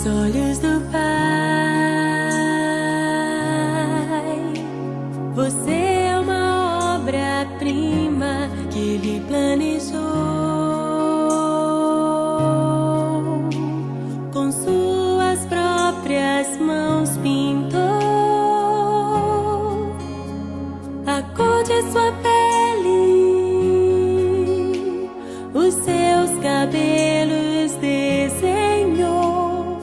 aos olhos do Pai. Você é uma obra-prima que Ele planejou, com suas próprias mãos pintou a cor de sua pele, os seus cabelos desenhou,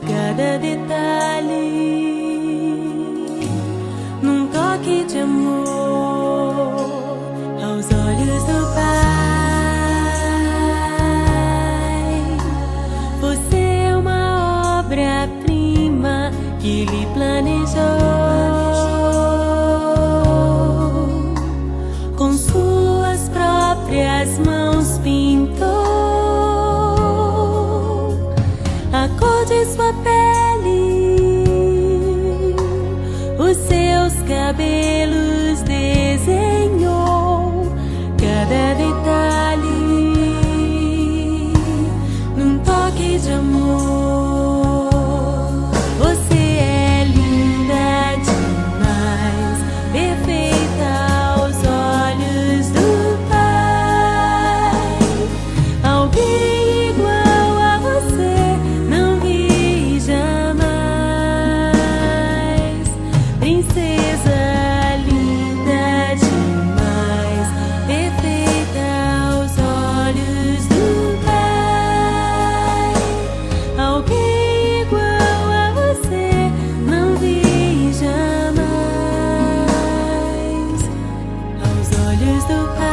cada detalhe num toque de amor aos olhos do Pai. Você é uma obra-prima que Ele planejou, com suas próprias mãos pintou a cor de sua pele, os seus cabelos desenhou, cada detalhe num toque de amor. Você é linda demais, perfeita aos olhos do Pai. Alguém igual a você não vi jamais. Princesa linda demais, perfeita aos olhos do Pai. Alguém igual a você não vi jamais aos olhos do Pai.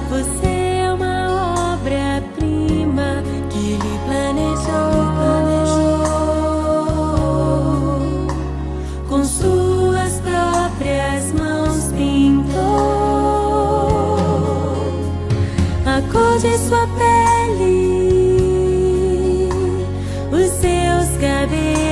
Você é uma obra-prima que Ele planejou, com suas próprias mãos pintou a cor de sua pele, os seus cabelos